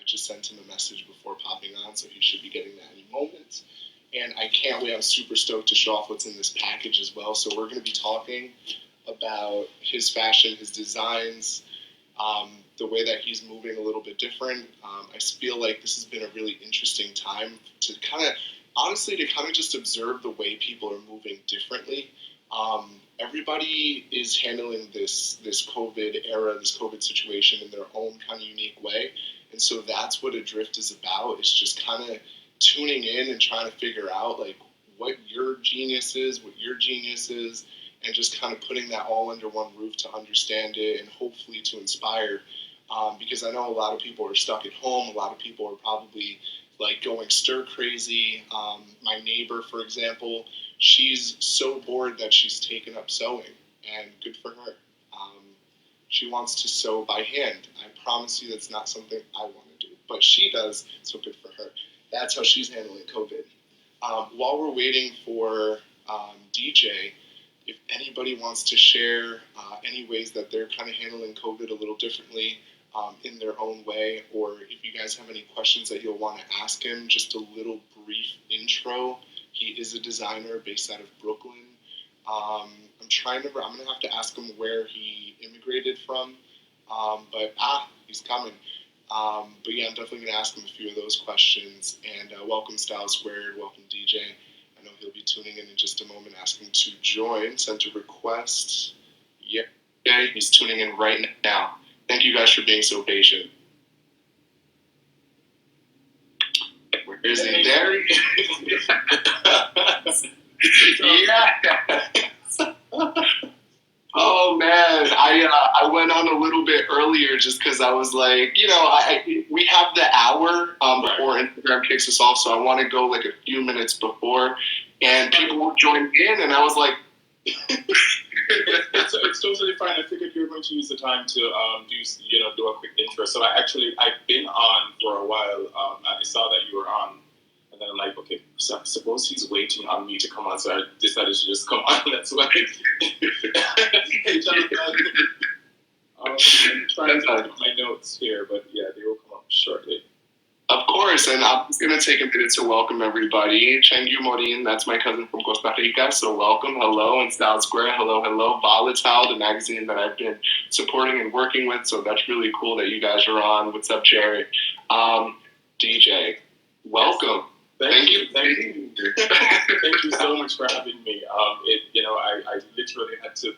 just sent him a message before popping on, so he should be getting that any moment. And I can't wait. I'm super stoked to show off what's in this package as well. So we're going to be talking about his fashion, his designs, the way that he's moving a little bit different. I feel like this has been a really interesting time to kind of just observe the way people are moving differently. Everybody is handling this COVID era, this COVID situation in their own kind of unique way. And so that's what Adrift is about. It's just kind of tuning in and trying to figure out like what your genius is, and just kind of putting that all under one roof to understand it and hopefully to inspire. Because I know a lot of people are stuck at home. A lot of people are probably like going stir crazy. My neighbor, for example, she's so bored that she's taken up sewing, and good for her. She wants to sew by hand. I promise you that's not something I want to do, but she does, so good for her. That's how she's handling COVID. While we're waiting for DJ, if anybody wants to share any ways that they're kind of handling COVID a little differently in their own way, or if you guys have any questions that you'll want to ask him, just a little brief intro. He is a designer based out of Brooklyn. I'm going to have to ask him where he immigrated from, but he's coming. But yeah, I'm definitely going to ask him a few of those questions. And welcome Style Squared, welcome DJ. I know he'll be tuning in just a moment, asking to join, send a request. Yeah, he's tuning in right now. Thank you guys for being so patient. Where is he? There he is. Yeah. Oh man, I went on a little bit earlier just because I was like, we have the hour before Instagram kicks us off, so I want to go like a few minutes before, and people will join in, and I was like, it's totally fine. I figured you were going to use the time to do a quick intro. So I've been on for a while, and I saw that you were on. And then I'm like, okay, so suppose he's waiting on me to come on, so I decided to just come on. That's why. Hey, Jonathan. I'm trying to put my notes here, but yeah, they will come up shortly. Of course, and I'm just going to take a minute to welcome everybody. Chengyu Morin, that's my cousin from Costa Rica, so welcome, hello, and Style Square, hello. Volatile, the magazine that I've been supporting and working with, so that's really cool that you guys are on. What's up, Jerry? DJ, welcome. Thank you. Thank you so much for having me. I literally had to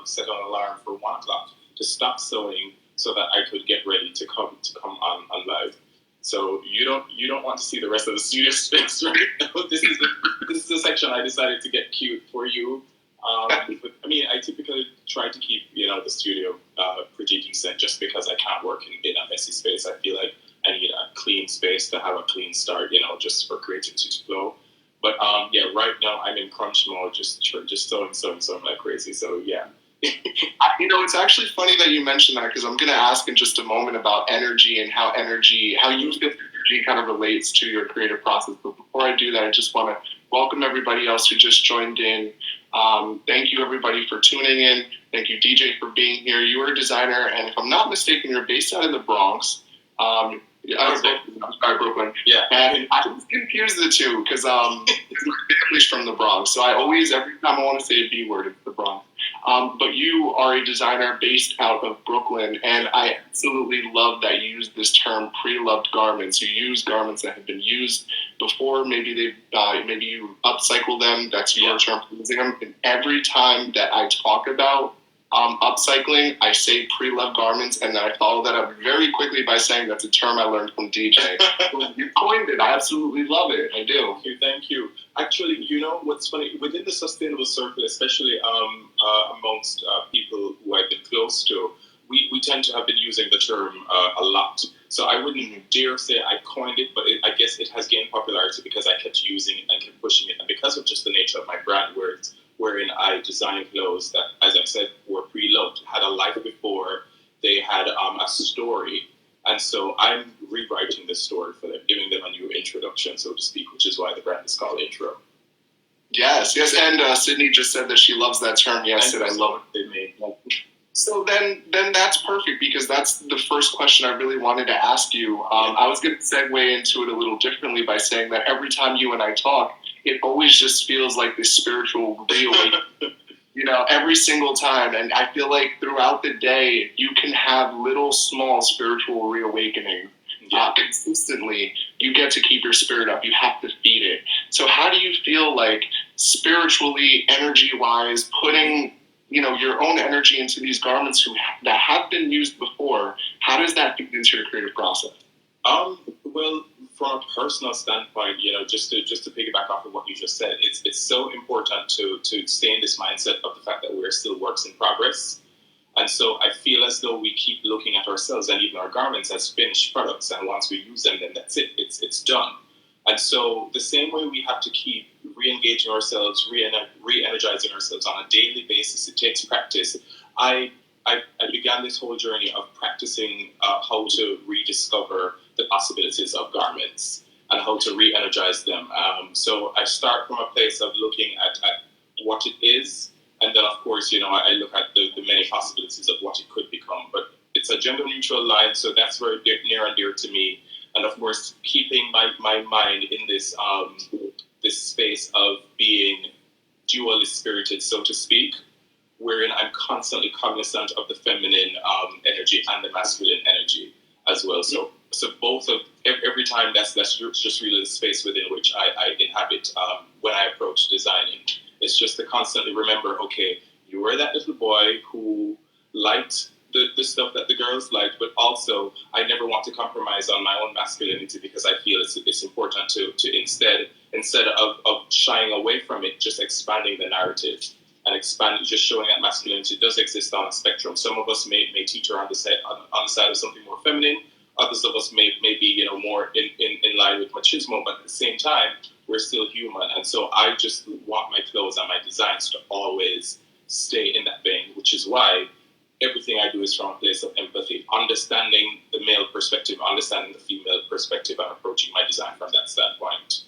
set an alarm for 1 o'clock to stop sewing so that I could get ready to come on live. So you don't want to see the rest of the studio space right now. This is the section I decided to get cute for you. I typically try to keep the studio pretty decent just because I can't work in a messy space. I feel like I need a clean space to have a clean start, just for creativity to flow. But right now I'm in crunch mode, just sewing like crazy. So yeah. It's actually funny that you mentioned that, because I'm going to ask in just a moment about energy and how you feel energy kind of relates to your creative process. But before I do that, I just want to welcome everybody else who just joined in. Thank you everybody for tuning in. Thank you DJ for being here. You are a designer, and if I'm not mistaken, you're based out of the Bronx. Brooklyn. Yeah. And I always confuse the two because my family's from the Bronx. So every time I want to say a B word, it's the Bronx. But you are a designer based out of Brooklyn, and I absolutely love that you use this term pre-loved garments. You use garments that have been used before. Maybe you upcycle them. That's your term for using them. And every time that I talk about upcycling, I say pre-loved garments, and then I follow that up very quickly by saying that's a term I learned from DJ. You coined it. I absolutely love it. I do. Thank you. Actually, what's funny, within the sustainable circle, especially amongst people who I've been close to, we tend to have been using the term a lot. So I wouldn't dare say I coined it, but I guess it has gained popularity because I kept using it and kept pushing it. And because of just the nature of my brand, wherein I design clothes that, as I said, were pre-loved, had a life before they had a story. And so I'm rewriting the story for them, giving them a new introduction, so to speak, which is why the brand is called Intro. Yes. And Sydney just said that she loves that term. Yes, and I love it. They made. So then that's perfect, because that's the first question I really wanted to ask you. I was going to segue into it a little differently by saying that every time you and I talk, it always just feels like this spiritual reawakening. Every single time. And I feel like throughout the day, you can have little, small spiritual reawakening. Consistently, you get to keep your spirit up. You have to feed it. So how do you feel like spiritually, energy-wise, putting your own energy into these garments that have been used before? How does that feed into your creative process? Well, from a personal standpoint, just to piggyback off of what you just said, it's so important to stay in this mindset of the fact that we're still works in progress. And so I feel as though we keep looking at ourselves and even our garments as finished products, and once we use them, then that's it. It's done. And so the same way we have to keep re-engaging ourselves, re-energizing ourselves on a daily basis, it takes practice. I began this whole journey of practicing how to rediscover the possibilities of garments and how to re-energize them. So I start from a place of looking at what it is, and then of course, I look at the many possibilities of what it could become. But it's a gender-neutral line, so that's very near and dear to me. And of course, keeping my mind in this this space of being dually spirited, so to speak, wherein I'm constantly cognizant of the feminine energy and the masculine energy as well. So both of every time that's just really the space within which I inhabit when I approach designing. It's just to constantly remember, okay, you were that little boy who liked the stuff that the girls liked, but also I never want to compromise on my own masculinity, because I feel it's important to instead of shying away from it, just expanding the narrative and just showing that masculinity does exist on a spectrum. Some of us may teeter on the side of something more feminine. Others of us may be more in line with machismo, but at the same time, we're still human. And so I just want my clothes and my designs to always stay in that vein, which is why everything I do is from a place of empathy, understanding the male perspective, understanding the female perspective, and approaching my design from that standpoint.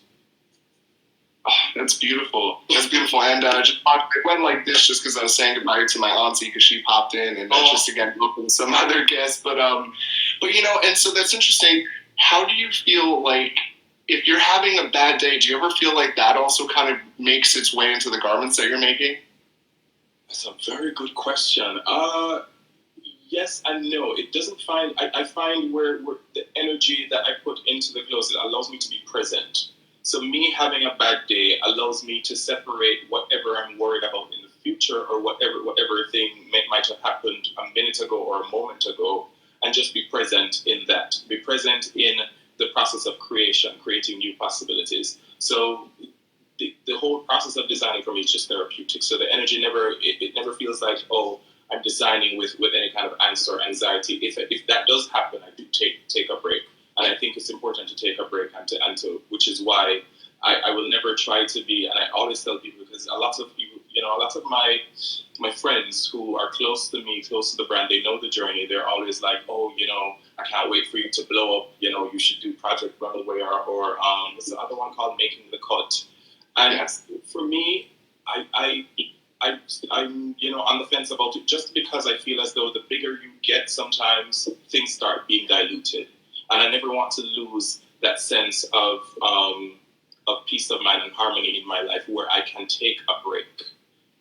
Oh, that's beautiful. That's beautiful. And it went like this just because I was saying goodbye to my auntie because she popped in, and just again looking some other guests. But and so that's interesting. How do you feel like if you're having a bad day? Do you ever feel like that also kind of makes its way into the garments that you're making? That's a very good question. Yes and no. It doesn't find. I find where the energy that I put into the clothes, it allows me to be present. So me having a bad day allows me to separate whatever I'm worried about in the future, or whatever thing might have happened a minute ago or a moment ago, and just be present in that. Be present in the process of creating new possibilities. So the whole process of designing for me is just therapeutic. So the energy never feels like, oh, I'm designing with any kind of angst or anxiety. If that does happen, I do take a break. And I think it's important to take a break and to which is why I will never try to be, and I always tell people, because a lot of people, a lot of my friends who are close to me, close to the brand, they know the journey. They're always like, oh, I can't wait for you to blow up. You should do Project Runaway or what's the other one called, Making the Cut. And for me, I'm on the fence about it, just because I feel as though the bigger you get, sometimes things start being diluted. And I never want to lose that sense of peace of mind and harmony in my life, where I can take a break.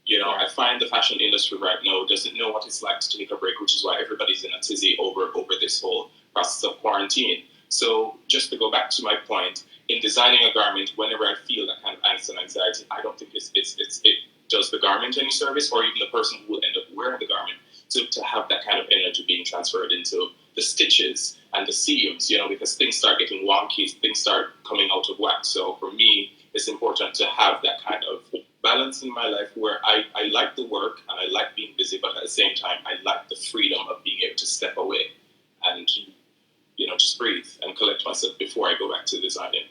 I find the fashion industry right now doesn't know what it's like to take a break, which is why everybody's in a tizzy over this whole process of quarantine. So just to go back to my point, in designing a garment, whenever I feel that kind of angst and anxiety, I don't think it does the garment any service, or even the person who will end up wearing the garment, to have that kind of energy being transferred into the stitches and the seams, because things start getting wonky, things start coming out of whack. So for me, it's important to have that kind of balance in my life where I like the work and I like being busy, but at the same time, I like the freedom of being able to step away and, just breathe and collect myself before I go back to designing.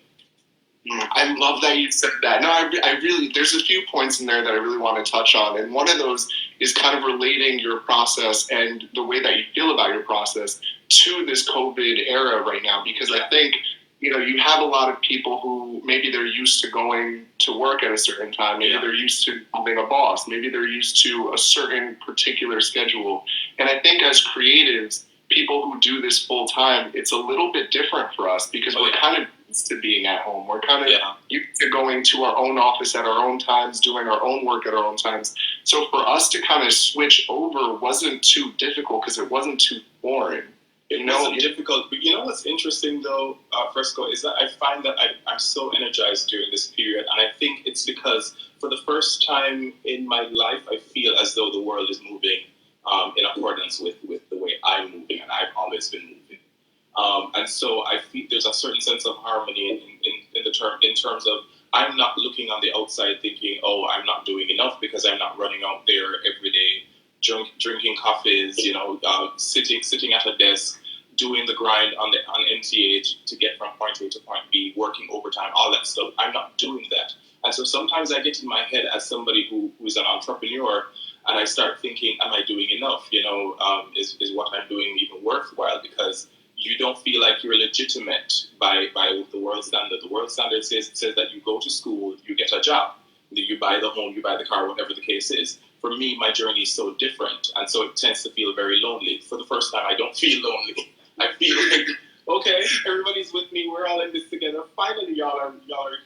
I love that you said that. No, I really, there's a few points in there that I really want to touch on. And one of those is kind of relating your process and the way that you feel about your process to this COVID era right now. Because I think you have a lot of people who maybe they're used to going to work at a certain time. Maybe they're used to having a boss. Maybe they're used to a certain particular schedule. And I think as creatives, people who do this full time, it's a little bit different for us because we're kind of used to being at home. We're kind of used to going to our own office at our own times, doing our own work at our own times. So for us to kind of switch over wasn't too difficult because it wasn't too foreign. It wasn't difficult, but you know what's interesting though, Fresco, is that I find that I'm so energized during this period, and I think it's because for the first time in my life, I feel as though the world is moving in accordance with the way I'm moving, and I've always been moving. And so I feel there's a certain sense of harmony in terms of I'm not looking on the outside thinking, oh, I'm not doing enough because I'm not running out there every day, drinking coffees, sitting at a desk, doing the grind on MTH to get from point A to point B, working overtime, all that stuff. I'm not doing that. And so sometimes I get in my head as somebody who is an entrepreneur, and I start thinking, am I doing enough? Is what I'm doing even worthwhile? Because you don't feel like you're legitimate by the world standard. The world standard says that you go to school, you get a job, you buy the home, you buy the car, whatever the case is. For me, my journey is so different, and so it tends to feel very lonely. For the first time, I don't feel lonely. I feel like, okay, everybody's with me. We're all in this together. Finally, y'all are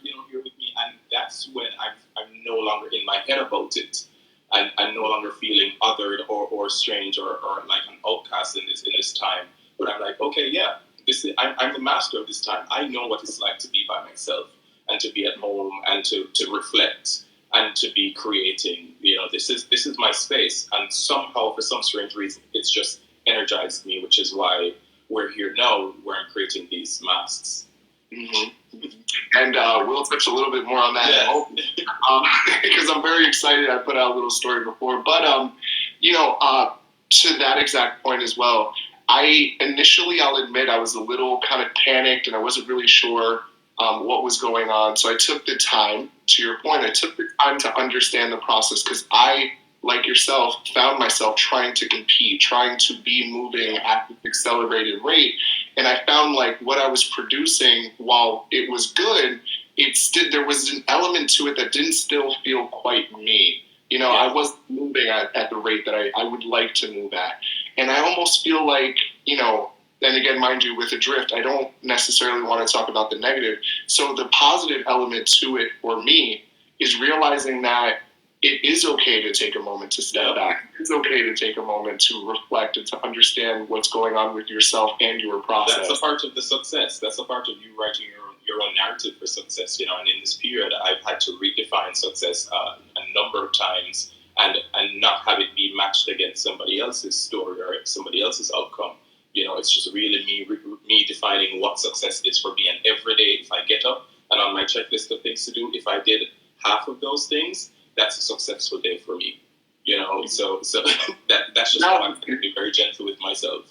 here with me, and that's when I'm no longer in my head about it. I'm no longer feeling othered or strange or like an outcast in this time. But I'm like, okay, yeah, I'm the master of this time. I know what it's like to be by myself and to be at home and to reflect and to be creating. This is my space, and somehow for some strange reason, it's just energized me, which is why we're here now, where I'm creating these masks. Mm-hmm. And we'll touch a little bit more on that because I'm very excited. I put out a little story before, but to that exact point as well, I'll admit I was a little kind of panicked and I wasn't really sure what was going on. So I took the time, to your point, to understand the process because I, like yourself, found myself trying to compete, trying to be moving at an accelerated rate. And I found like what I was producing, while it was good, there was an element to it that didn't still feel quite me. I wasn't moving at the rate that I would like to move at. And I almost feel like, then again, mind you, with Adrift, I don't necessarily want to talk about the negative. So the positive element to it for me is realizing that it is okay to take a moment to step back. It's okay to take a moment to reflect and to understand what's going on with yourself and your process. That's a part of the success. That's a part of you writing your own narrative for success. And in this period, I've had to redefine success a number of times and not have it be matched against somebody else's story or somebody else's outcome. It's just really me defining what success is for me. And every day, if I get up and on my checklist of things to do, if I did half of those things, that's a successful day for me. So that's just how I'm being very gentle with myself.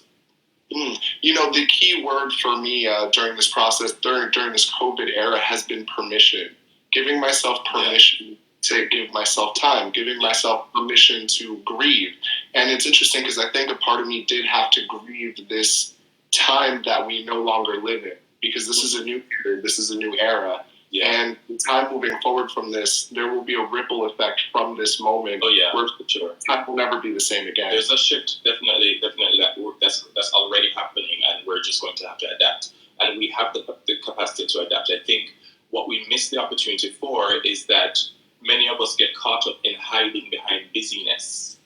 The key word for me during this process, during this COVID era, has been permission. Giving myself permission to give myself time, giving myself permission to grieve. And it's interesting because I think a part of me did have to grieve this time that we no longer live in, because this is a new period, this is a new era. Yeah. And the time moving forward from this, there will be a ripple effect from this moment. Oh yeah, where sure. Time will never be the same again. There's a shift, definitely that's already happening, and we're just going to have to adapt. And we have the capacity to adapt. I think what we miss the opportunity for is that many of us get caught up in hiding behind busyness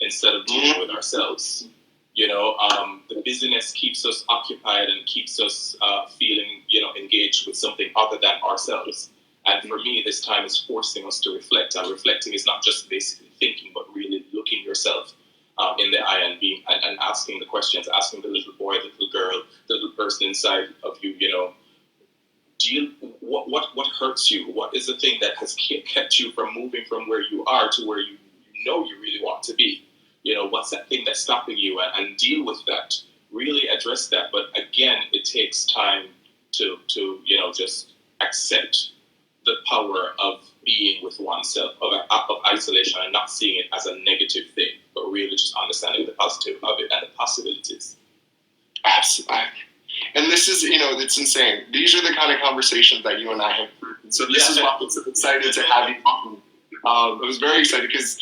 instead of dealing with ourselves. The busyness keeps us occupied and keeps us feeling, engaged with something other than ourselves. And for me, this time is forcing us to reflect. And reflecting is not just basically thinking, but really looking yourself in the eye and asking the questions, asking the little boy, the little girl, the little person inside of you, what hurts you? What is the thing that has kept you from moving from where you are to where you really want to be? What's that thing that's stopping you, and deal with that. Really address that. But again, it takes time to just accept the power of being with oneself, of isolation, and not seeing it as a negative thing, but really just understanding the positive of it and the possibilities. Absolutely. And this is, it's insane. These are the kind of conversations that you and I have. So this is why I'm so excited to have you on. I was very excited because,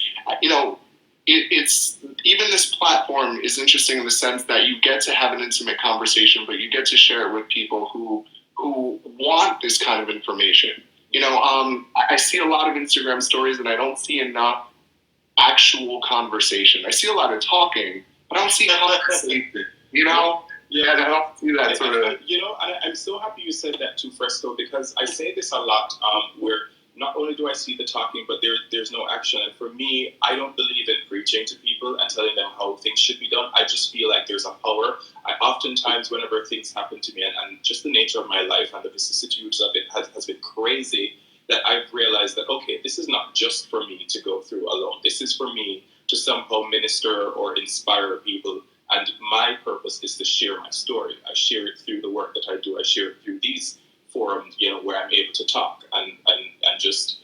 it's even this platform is interesting in the sense that you get to have an intimate conversation, but you get to share it with people who want this kind of information. I see a lot of Instagram stories and I don't see enough actual conversation. I see a lot of talking, but I don't see conversation. Yeah, I don't see that sort of. I'm so happy you said that too, Fresco, because I say this a lot. Where not only do I see the talking, but there's no action. And for me, I don't believe in preaching to people and telling them how things should be done. I just feel like there's a power. I oftentimes, whenever things happen to me, and just the nature of my life and the vicissitudes of it has been crazy, that I've realized that, okay, this is not just for me to go through alone. This is for me to somehow minister or inspire people. And my purpose is to share my story. I share it through the work that I do. I share it through these forums, where I'm able to talk and just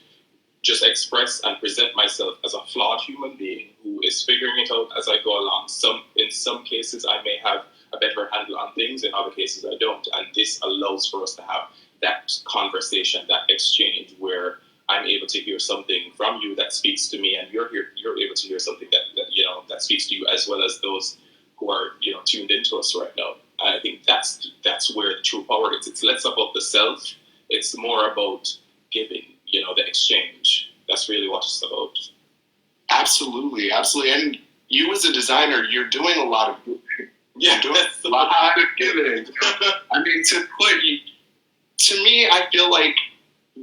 express and present myself as a flawed human being who is figuring it out as I go along. In some cases, I may have a better handle on things. In other cases, I don't. And this allows for us to have that conversation, that exchange, where I'm able to hear something from you that speaks to me, and you're able to hear something that speaks to you, as well as those who are tuned into us right now. And I think that's where the true power is. It's less about the self. It's more about giving. The exchange. That's really what it's about. Absolutely. And you as a designer, you're doing a lot of giving. Yeah, doing a lot of giving. I mean, to me, I feel like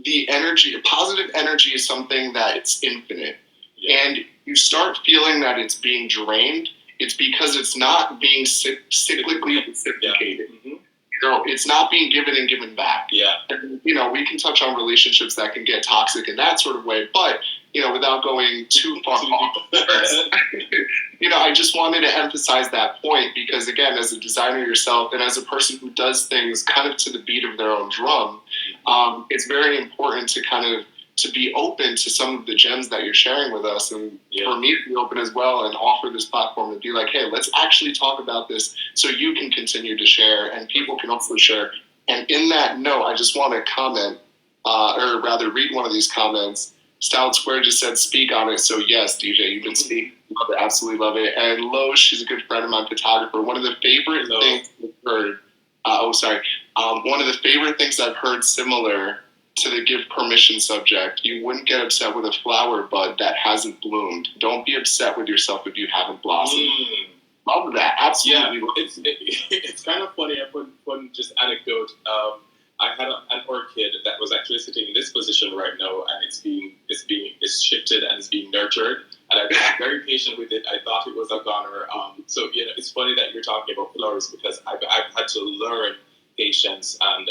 the energy, positive energy, is something that it's infinite. Yeah. And you start feeling that it's being drained. It's because it's not being cyclically reciprocated. Yeah. Mm-hmm. It's not being given and given back. Yeah. And, we can touch on relationships that can get toxic in that sort of way, but, without going too far off. I just wanted to emphasize that point because, again, as a designer yourself and as a person who does things kind of to the beat of their own drum, it's very important to to be open to some of the gems that you're sharing with us, and for me to be open as well and offer this platform to be like, hey, let's actually talk about this so you can continue to share and people can also share. And in that note, I just want to comment, or rather read one of these comments. Styled Square just said, speak on it. So yes, DJ, you've been speaking. Love it, absolutely love it. And Lowe's, she's a good friend of mine, photographer. One of the favorite things I've heard, one of the favorite things I've heard similar to the give permission subject, you wouldn't get upset with a flower bud that hasn't bloomed. Don't be upset with yourself if you haven't blossomed. Love that. Absolutely. Yeah, it's kind of funny. I put one just anecdote. I had an orchid that was actually sitting in this position right now, and it's shifted and it's being nurtured. And I've been very patient with it. I thought it was a goner. So it's funny that you're talking about flowers because I've had to learn patience and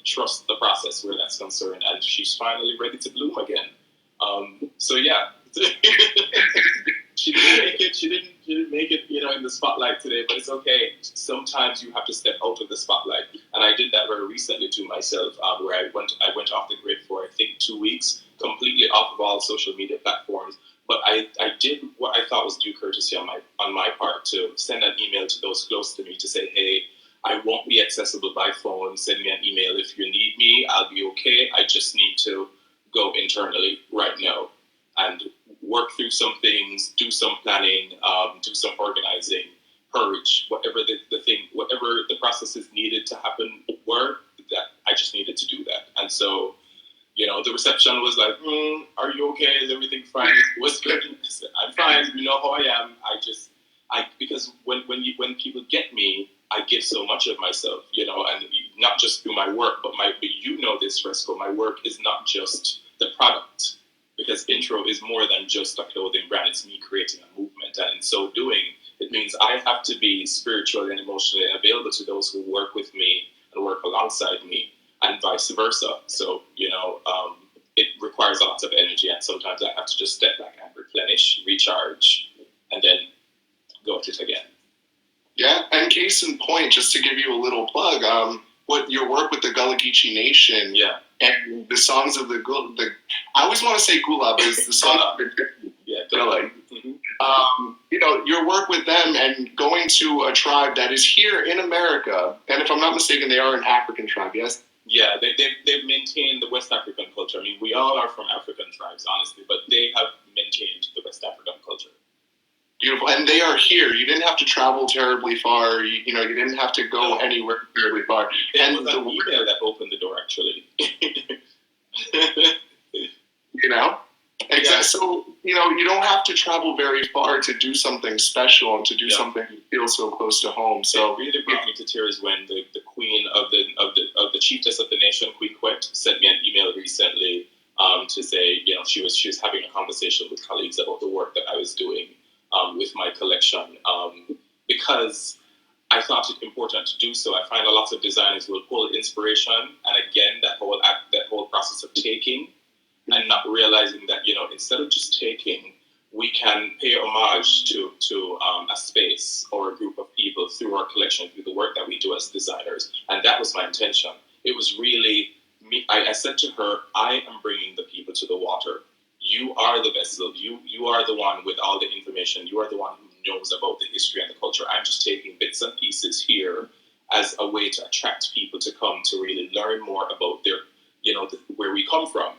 trust the process where that's concerned, and she's finally ready to bloom again. So yeah, she didn't make it. She didn't make it, in the spotlight today, but it's okay. Sometimes you have to step out of the spotlight, and I did that very recently to myself, where I went off the grid for I think 2 weeks, completely off of all social media platforms. But I did what I thought was due courtesy on my part to send an email to those close to me to say, hey, I won't be accessible by phone. Send me an email if you need me. I'll be okay. I just need to go internally right now and work through some things, do some planning, do some organizing, purge, whatever whatever the processes needed to happen were, that I just needed to do that. And so, the reception was like, are you okay? Is everything fine? What's good? I'm fine. You know how I am. Because when people get me, I give so much of myself, and not just through my work, but this, Fresco, my work is not just the product, because Intro is more than just a clothing brand. It's me creating a movement, and in so doing, it means I have to be spiritually and emotionally available to those who work with me and work alongside me, and vice versa. So, it requires lots of energy, and sometimes I have to just step back and replenish, recharge, and then go at it again. Yeah, and case in point, just to give you a little plug, what your work with the Gullah Geechee Nation, and the songs of the I always want to say Gullah, but it's the song of the Gullah. your work with them and going to a tribe that is here in America, and if I'm not mistaken, they are an African tribe, yes? Yeah, they've maintained the West African culture. I mean, we all are from African tribes, honestly, but they have maintained the West African culture. Beautiful. And they are here. You didn't have to travel terribly far. You didn't have to go anywhere terribly far. It was an email that opened the door, actually. Exactly. Yeah. So, you don't have to travel very far to do something special and to do something you feel so close to home. So it really brought me to tears when the queen of the chiefess of the nation, Queen Quet, sent me an email recently to say, she was having a conversation with colleagues about the work that I was doing with my collection, because I thought it important to do so. I find a lot of designers will pull inspiration, and again, that whole process of taking and not realizing that, instead of just taking, we can pay homage to a space or a group of people through our collection, through the work that we do as designers. And that was my intention. It was really me. I said to her, I am bringing the people to the water. You are the vessel. You are the one with all the information. You are the one who knows about the history and the culture. I'm just taking bits and pieces here as a way to attract people to come to really learn more about their, where we come from.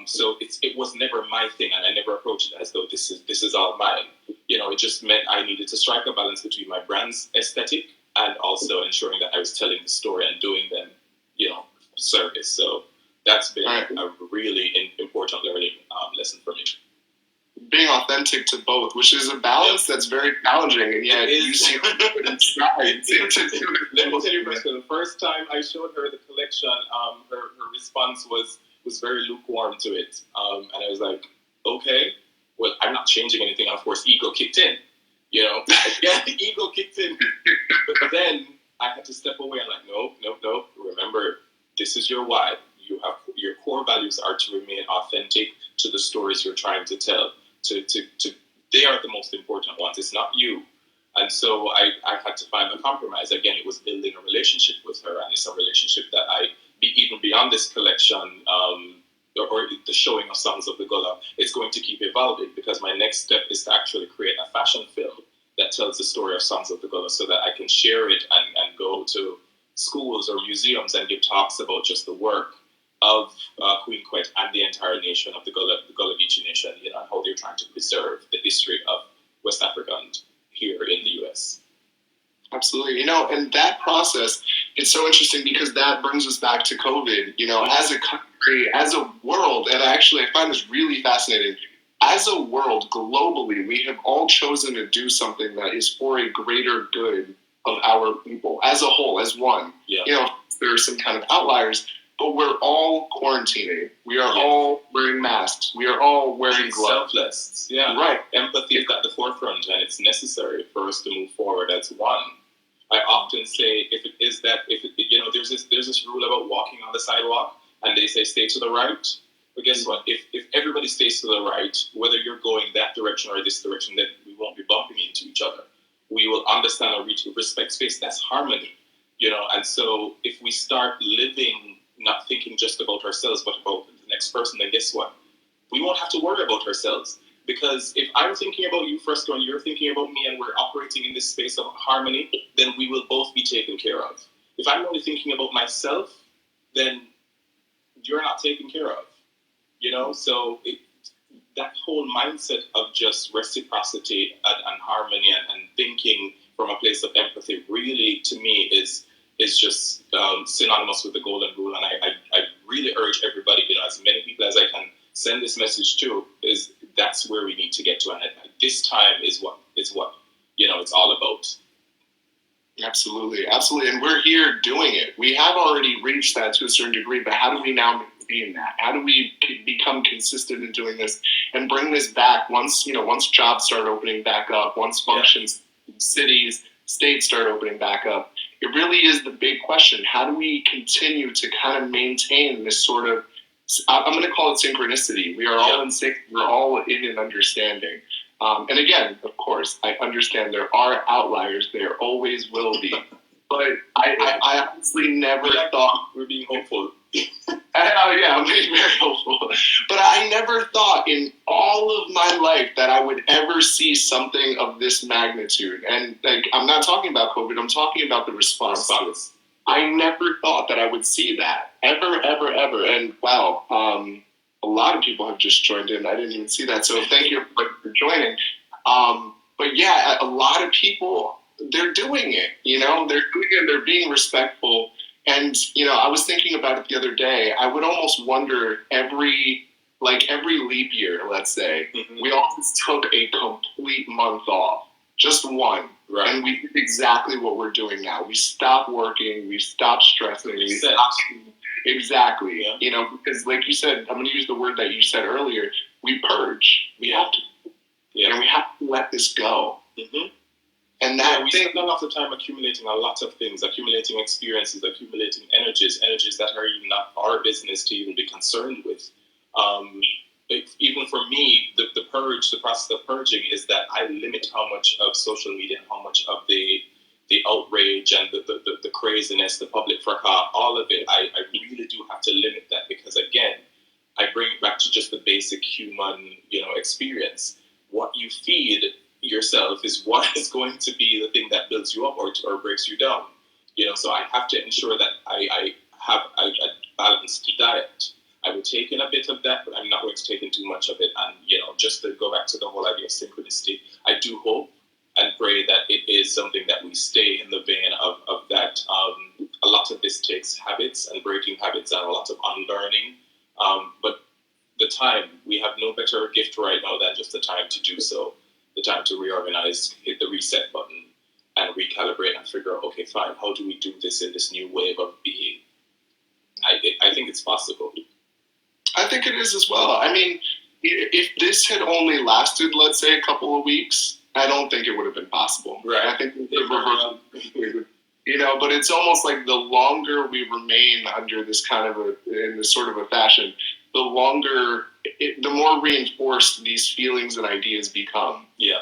So it was never my thing, and I never approached it as though this is all mine. It just meant I needed to strike a balance between my brand's aesthetic and also ensuring that I was telling the story and doing them, service. So that's been a really important learning lesson for me. Being authentic to both, which is a balance that's very challenging, and yet you seem to try to do it. Let me tell you, Fresco, the first time I showed her the collection, her response was very lukewarm to it. And I was like, okay, well, I'm not changing anything. And of course, ego kicked in, ego kicked in. But then I had to step away and like, no. Remember, this is your why. Your core values are to remain authentic to the stories you're trying to tell. They are the most important ones. It's not you. And so I had to find a compromise. Again, it was building a relationship with her, and it's a relationship that even beyond this collection, or the showing of Songs of the Gullah, it's going to keep evolving, because my next step is to actually create a fashion film that tells the story of Songs of the Gullah, so that I can share it and go to schools or museums and give talks about just the work of Queen Quet and the entire nation of the Gullah Geechee Nation, and how they're trying to preserve the history of West Africa and here in the U.S. Absolutely. And that process, it's so interesting because that brings us back to COVID, as a country, as a world, and I find this really fascinating. As a world, globally, we have all chosen to do something that is for a greater good of our people, as a whole, as one. Yeah. There are some kind of outliers, but we're all quarantining. We are all wearing masks. We are all wearing gloves. Selfless. Yeah. Right. Empathy is at the forefront, and it's necessary for us to move forward as one. I often say, there's this rule about walking on the sidewalk, and they say stay to the right. But guess what? If everybody stays to the right, whether you're going that direction or this direction, then we won't be bumping into each other. We will understand and respect space. That's harmony, And so if we start living, not thinking just about ourselves, but about the next person, then guess what? We won't have to worry about ourselves. Because if I'm thinking about you, Fresco, and you're thinking about me, and we're operating in this space of harmony, then we will both be taken care of. If I'm only thinking about myself, then you're not taken care of. So that whole mindset of just reciprocity and harmony and thinking from a place of empathy really, to me, is just synonymous with the golden rule. And I really urge everybody, as many people as I can send this message to, is that's where we need to get to. And this time is what it's all about. Absolutely. And we're here doing it. We have already reached that to a certain degree, but how do we now maintain that? How do we become consistent in doing this and bring this back once jobs start opening back up, once functions, cities, states start opening back up? It really is the big question. How do we continue to kind of maintain this sort of, I'm going to call it synchronicity. We are all in sync. We're all in an understanding. And again, of course, I understand there are outliers. There always will be. But I honestly never thought... We're being hopeful. I'm being very hopeful. But I never thought in all all of my life that I would ever see something of this magnitude. And like, I'm not talking about COVID, I'm talking about the response. I never thought that I would see that, ever, ever, ever. And wow, a lot of people have just joined in. I didn't even see that, so thank you for joining. But yeah, a lot of people, they're doing it, they're doing it, they're being respectful. And, I was thinking about it the other day. I would almost wonder every leap year, let's say, we always took a complete month off, just one. Right. And we did exactly what we're doing now. We stopped working, we stopped stressing, we stopped. Exactly. Yeah. Because like you said, I'm going to use the word that you said earlier, we purge. We have to. Yeah. And we have to let this go. Mm-hmm. And that we spend a lot of time accumulating a lot of things, accumulating experiences, accumulating energies that are even not our business to even be concerned with. Even for me, the process of purging is that I limit how much of social media and how much of the outrage and the craziness, the public fracas, all of it, I really do have to limit that, because again, I bring it back to just the basic human, experience. What you feed yourself is what is going to be the thing that builds you up or breaks you down. So I have to ensure that I have a balanced diet. I will take in a bit of that, but I'm not going to take in too much of it. And, just to go back to the whole idea of synchronicity, I do hope and pray that it is something that we stay in the vein of that. A lot of this takes habits and breaking habits and a lot of unlearning. But the time, we have no better gift right now than just the time to do so. The time to reorganize, hit the reset button, and recalibrate and figure out, okay, fine, how do we do this in this new wave of being? I think it's possible. I think it is as well. I mean, if this had only lasted, let's say, a couple of weeks, I don't think it would have been possible. Right. I think but it's almost like the longer we remain under this kind of in this sort of a fashion, the longer, the more reinforced these feelings and ideas become. Yeah.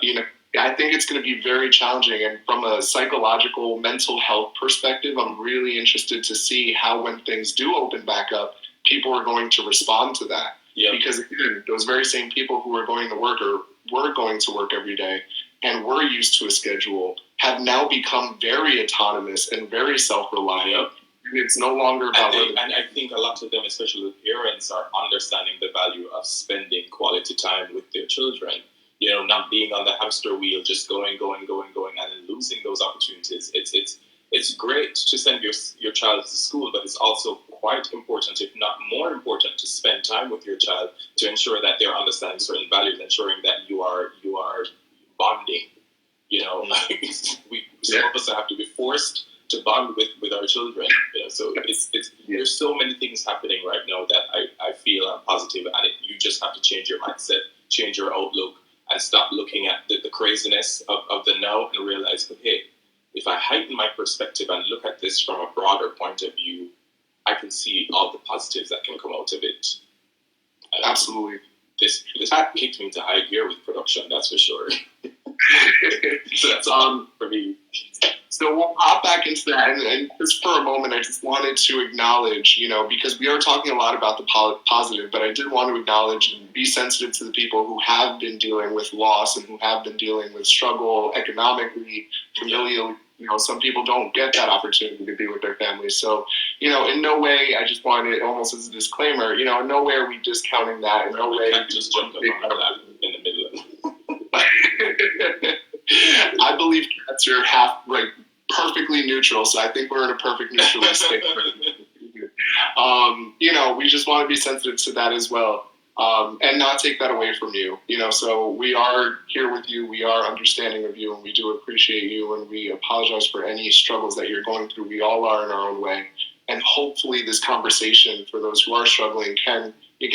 I think it's going to be very challenging. And from a psychological, mental health perspective, I'm really interested to see how, when things do open back up, people are going to respond to that. Yeah. Because again, those very same people who are going to work or were going to work every day and were used to a schedule have now become very autonomous and very self-reliant. Yep. It's no longer about... And I think a lot of them, especially the parents, are understanding the value of spending quality time with their children. Not being on the hamster wheel, just going, and then losing those opportunities. It's great to send your child to school, but it's also quite important, if not more important, to spend time with your child to ensure that they're understanding certain values, ensuring that you are bonding. Some of us have to be forced to bond with our children. So there's so many things happening right now that I feel are positive, and you just have to change your mindset, change your outlook, and stop looking at the craziness of the now and realize, hey, if I heighten my perspective and look at this from a broader point of view, I can see all the positives that can come out of it. Absolutely. This kicked me into high gear with production, that's for sure. So that's for me. So we'll hop back into that, and just for a moment, I just wanted to acknowledge, because we are talking a lot about the positive, but I did want to acknowledge and be sensitive to the people who have been dealing with loss and who have been dealing with struggle economically, familially. Some people don't get that opportunity to be with their families. So, in no way, I just wanted, almost as a disclaimer, in no way are we discounting that. In no way. Just jump up on that in the middle of it. I believe cats are perfectly neutral, so I think we're in a perfect neutral state. We just want to be sensitive to that as well, and not take that away from you. So we are here with you, we are understanding of you, and we do appreciate you, and we apologize for any struggles that you're going through. We all are in our own way, and hopefully this conversation, for those who are struggling, can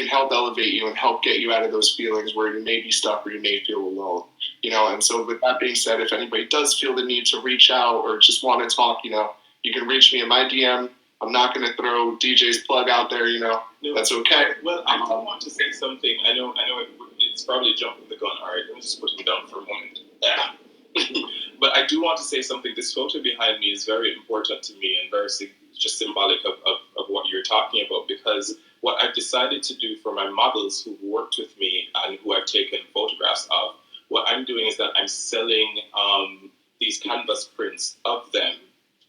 help elevate you and help get you out of those feelings where you may be stuck or you may feel alone. And so with that being said, if anybody does feel the need to reach out or just want to talk, you can reach me in my DM. I'm not going to throw DJ's plug out there, No. That's okay. Well, I do want to say something. I know it's probably jumping the gun. All right, let me just put him down for a moment. Yeah. But I do want to say something. This photo behind me is very important to me and very just symbolic of what you're talking about, because what I've decided to do for my models who've worked with me and who I've taken photographs of, what I'm doing is that I'm selling these canvas prints of them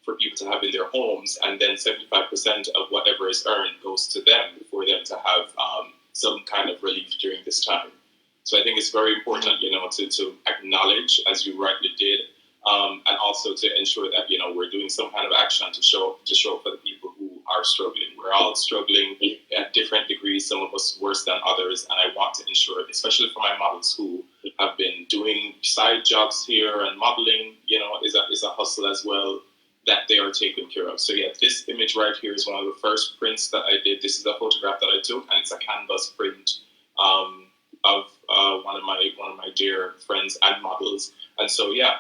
for people to have in their homes, and then 75% of whatever is earned goes to them for them to have some kind of relief during this time. So I think it's very important, to acknowledge, as you rightly did, and also to ensure that, we're doing some kind of action to show up for the people who are struggling. We're all struggling at different degrees, some of us worse than others, and I want to ensure, especially for my models who have been doing side jobs here, and modeling, is a hustle as well, that they are taken care of. So yeah, this image right here is one of the first prints that I did. This is a photograph that I took, and it's a canvas print of one of my dear friends and models. And so yeah,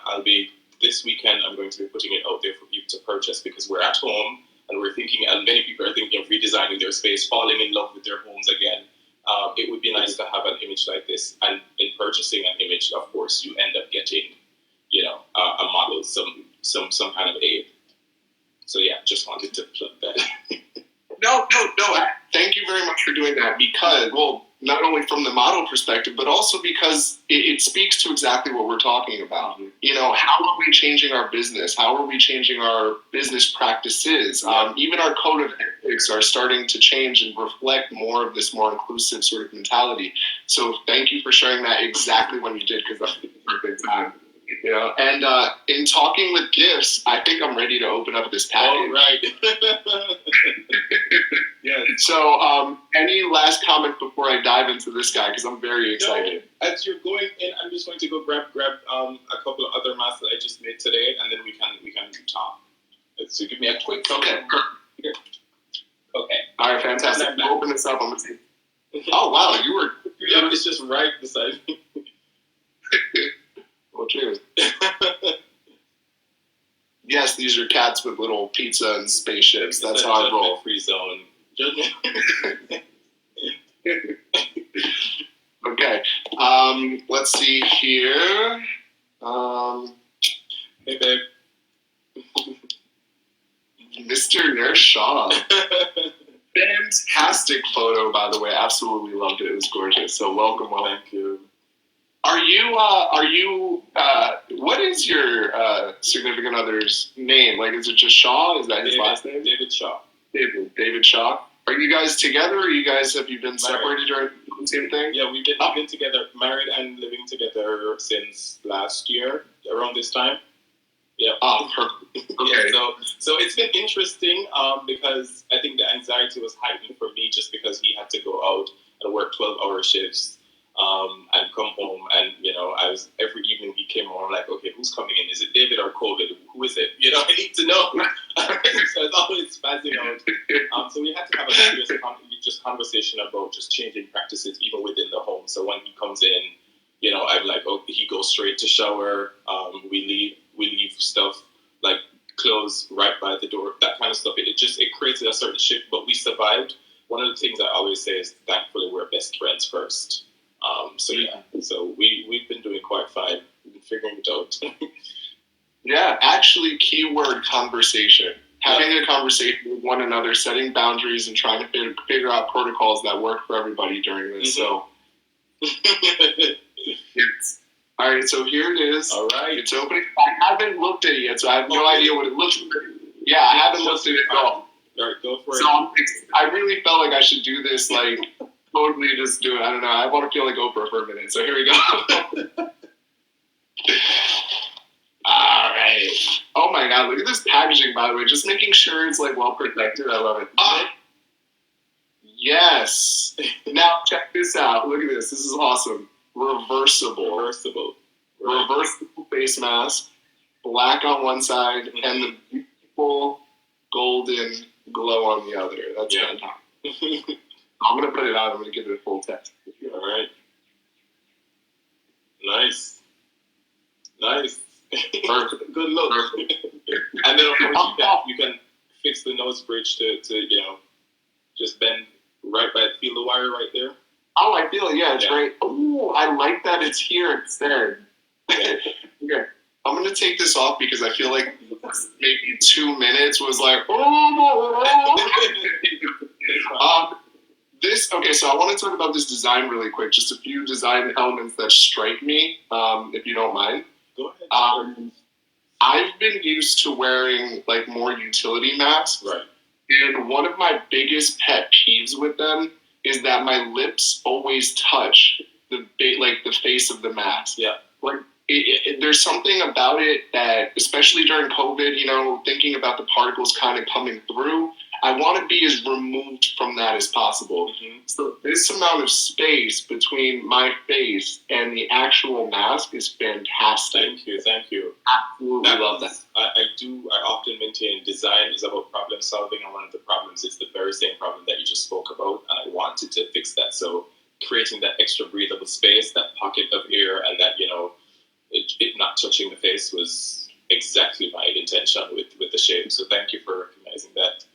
this weekend I'm going to be putting it out there for people to purchase, because we're at home and we're thinking, and many people are thinking of redesigning their space, falling in love with their homes again. It would be nice to have an image like this, and in purchasing an image, of course, you end up getting, a model, some kind of aid. So yeah, just wanted to plug that. No. Thank you very much for doing that, because, well, not only from the model perspective, but also because it speaks to exactly what we're talking about. How are we changing our business? How are we changing our business practices? Even our code of ethics are starting to change and reflect more of this more inclusive sort of mentality. So thank you for sharing that exactly when you did, because that's a perfect time. And in talking with gifts, I think I'm ready to open up this package. All right. Yeah. So, any last comments before I dive into this guy? Because I'm very excited. No, as you're going in, I'm just going to go grab a couple of other masks that I just made today, and then we can talk. So give me a quick. Okay. Here. Okay. All right. Fantastic. Open this up. I'm gonna see. Oh wow, you were. Yeah, it's just right beside me. Well, cheers. Yes, these are cats with little pizza and spaceships. That's how I roll. Free zone. Okay. Let's see here. Hey, babe. Mr. Nershaw. Fantastic photo, by the way. Absolutely loved it. It was gorgeous. So welcome. Thank you. Are you, what is your significant other's name? Like, is it just Shaw? Is that his last name? David Shaw. David Shaw. Are you guys together, or have you been separated or the same thing? Yeah, we've been together, married and living together since last year, around this time. Yeah. Oh, perfect. Okay. Yeah, so it's been interesting because I think the anxiety was heightened for me, just because he had to go out and work 12-hour shifts. And come home, and every evening he came home, I'm like, okay, who's coming in? Is it David or COVID? Who is it? I need to know. So it's always spazzing out. So we had to have a serious conversation about just changing practices even within the home. So when he comes in, I'm like, oh, he goes straight to shower. We leave stuff like clothes right by the door, that kind of stuff. It created a certain shift, but we survived. One of the things I always say is, thankfully, we're best friends first. So we've been doing quite fine. We've been figuring it out. Yeah, actually, keyword conversation. Having a conversation with one another, setting boundaries, and trying to figure out protocols that work for everybody during this. Mm-hmm. So, all right. So here it is. All right. It's opening. I haven't looked at it yet, so I have no idea what it looks like. Yeah, I haven't looked at it at all. All right, go for it. So I really felt like I should do this, like. Totally just do it. I don't know. I want to feel like Oprah for a minute. So here we go. All right. Oh my God. Look at this packaging, by the way. Just making sure it's like well protected. I love it. Yes. Now check this out. Look at this. This is awesome. Reversible face mask. Black on one side and the beautiful golden glow on the other. That's fantastic. I'm going to put it out. I'm going to give it a full test. All right. Nice. Perfect. Good look. Perfect. And then, of course, you can fix the nose bridge to just bend right by, feel the wire right there. Oh, I feel it. Yeah, it's great. Oh, I like that it's here instead. Yeah. Okay. I'm going to take this off because I feel like maybe 2 minutes was like, So I want to talk about this design really quick. Just a few design elements that strike me, if you don't mind. Go ahead. I've been used to wearing like more utility masks. Right. And one of my biggest pet peeves with them is that my lips always touch the face of the mask. Yeah. Like there's something about it that, especially during COVID, thinking about the particles kind of coming through, I want to be as removed from that as possible. Mm-hmm. So this amount of space between my face and the actual mask is fantastic. Thank you. Absolutely love that. I often maintain design is about problem solving, and one of the problems is the very same problem that you just spoke about, and I wanted to fix that. So creating that extra breathable space, that pocket of air, and that, it not touching the face was exactly my intention with the shape. So thank you for recognizing that.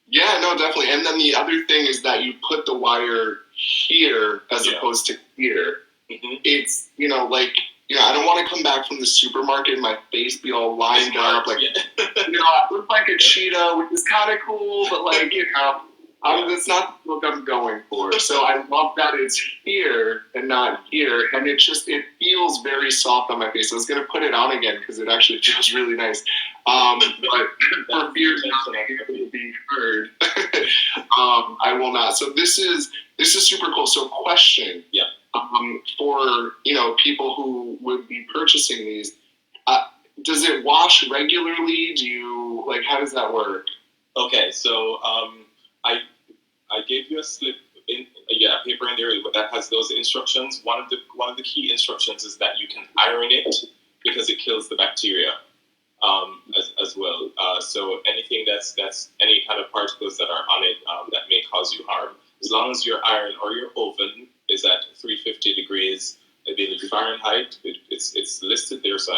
Yeah, no, definitely. And then the other thing is that you put the wire here as opposed to here. Mm-hmm. It's, I don't want to come back from the supermarket and my face be all lined up. Like, I look like a cheetah, which is kind of cool, but that's not the look I'm going for. So I love that it's here and not here. And it feels very soft on my face. I was going to put it on again because it actually feels really nice. But for fear of not being able to be heard, I will not. So this is super cool. So question. Yeah. For people who would be purchasing these, does it wash regularly? Do you how does that work? Okay, so I gave you a slip paper in there that has those instructions. One of the key instructions is that you can iron it because it kills the bacteria as well. So anything that's any kind of particles that are on it that may cause you harm, as long as your iron or your oven is at 350 degrees, I believe Fahrenheit. It's listed there, so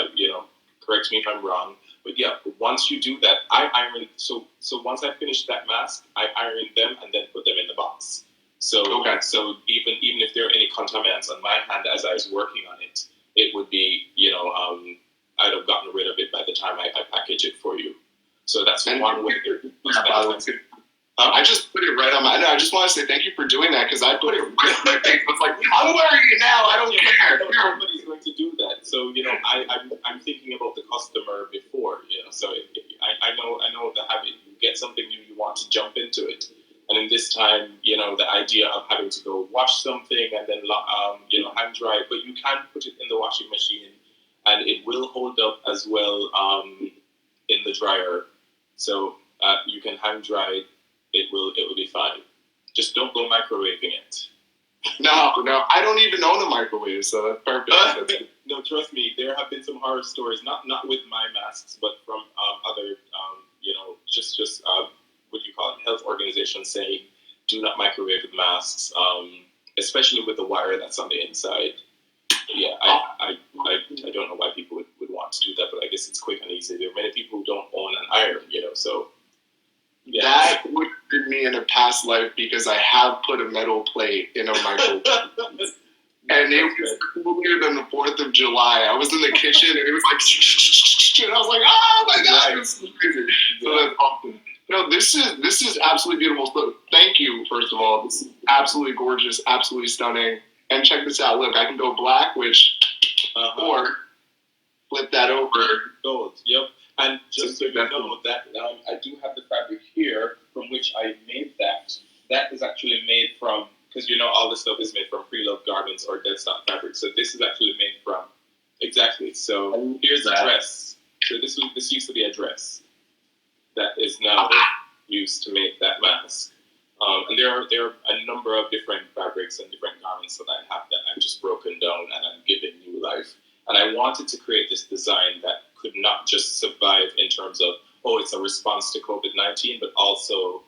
correct me if I'm wrong. But yeah, once you do that, I iron. So once I finish that mask, I iron them and then put them in the box. So so even if there are any contaminants on my hand as I was working on it, it would be I'd have gotten rid of it by the time I package it for you. So that's one way. I just put it right on my. I just want to say thank you for doing that because I put it right on my face. It's like I'm wearing it now. I don't care. Everybody's going to do that. So I'm thinking about the customer before. So I know the habit. You get something new, you want to jump into it, and in this time, the idea of having to go wash something and then hand dry it, but you can put it in the washing machine, and it will hold up as well in the dryer. So you can hand dry it. It will be fine. Just don't go microwaving it. No, I don't even own a microwave, so that's perfect. No, trust me, there have been some horror stories, not with my masks, but from other, just what do you call it, health organizations saying, do not microwave with masks, especially with the wire that's on the inside. Yeah, I don't know why people would want to do that, but I guess it's quick and easy. There are many people who don't own an iron, so. Yeah. That would have been me in a past life because I have put a metal plate in a microwave. And it was cooler than the 4th of July. I was in the kitchen and it was like, and I was like, oh my God, this is crazy. So that's awesome. No, this is absolutely beautiful. So thank you, first of all. This is absolutely gorgeous, absolutely stunning. And check this out. Look, I can go black, or flip that over. Gold, yep. And just so you know that I do have the fabric here from which I made that. That is actually made from, because all this stuff is made from pre-loved garments or dead stock fabric. So this is actually made from, exactly. So here's the dress. So this used to be a dress that is now used to make that mask. And there are a number of different fabrics and different garments that I have that I've just broken down and I'm giving new life. And I wanted to create this design that could not just survive in terms of, it's a response to COVID-19, but also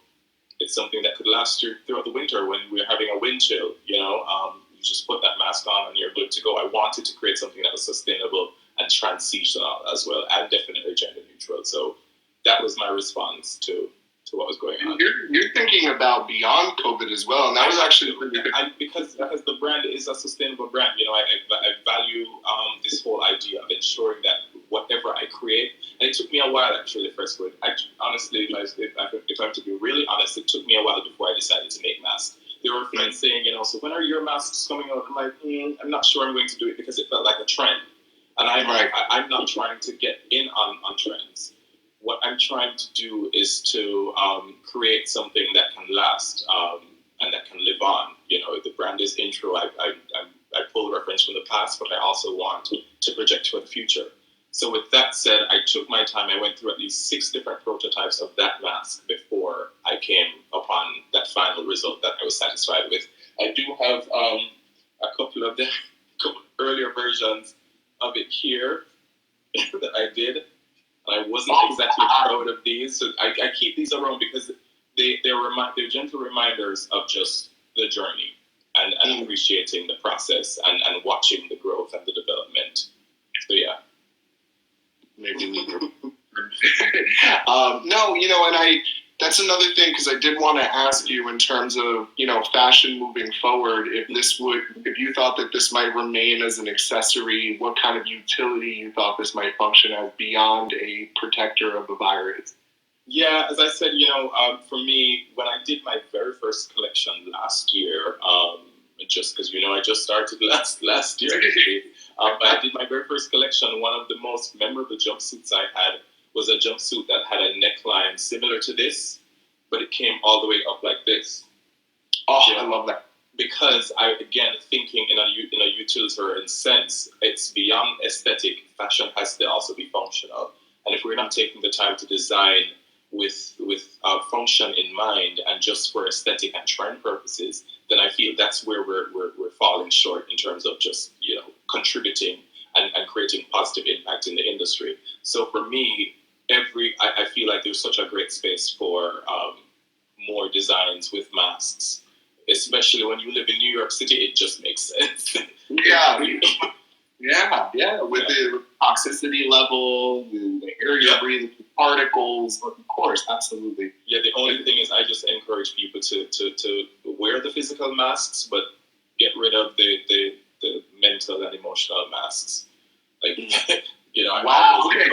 it's something that could last you throughout the winter when we're having a wind chill, you just put that mask on and you're good to go. I wanted to create something that was sustainable and transitional as well, and definitely gender neutral. So that was my response to what was going on. You're thinking about beyond COVID as well, and that was actually because the brand is a sustainable brand. I value this whole idea of ensuring that whatever I create, and it took me a while actually. Fresco, honestly, if I'm to be really honest, it took me a while before I decided to make masks. there were friends saying, so when are your masks coming out? I'm like, I'm not sure I'm going to do it because it felt like a trend. And I'm not trying to get in on trends. What I'm trying to do is to create something that can last and that can live on. The brand is Intro. I pull reference from the past, but I also want to project for the future. So with that said, I took my time. I went through at least 6 different prototypes of that mask before I came upon that final result that I was satisfied with. I do have a couple of the earlier versions of it here that I did. And I wasn't exactly proud of these. So I keep these around because they're gentle reminders of just the journey and appreciating the process and watching the growth and the development. So yeah. Maybe we no, and that's another thing, because I did want to ask you in terms of, fashion moving forward, if you thought that this might remain as an accessory, what kind of utility you thought this might function as beyond a protector of a virus. Yeah, as I said, for me, when I did my very first collection last year, just because, I just started last year, but I did my very first collection. One of the most memorable jumpsuits I had was a jumpsuit that had a neckline similar to this, but it came all the way up like this. Oh, yeah. I love that. Because thinking in a utilitarian sense, it's beyond aesthetic. Fashion has to also be functional. And if we're not taking the time to design with function in mind and just for aesthetic and trend purposes, then I feel that's where we're falling short in terms of just contributing and creating positive impact in the industry. So for me, I feel like there's such a great space for more designs with masks, especially when you live in New York City. It just makes sense. Yeah. With the toxicity level, the air you're breathing, particles, of course, absolutely. Yeah, the only thing is I just encourage people to wear the physical masks, but get rid of the mental and emotional masks. Like, wow, okay.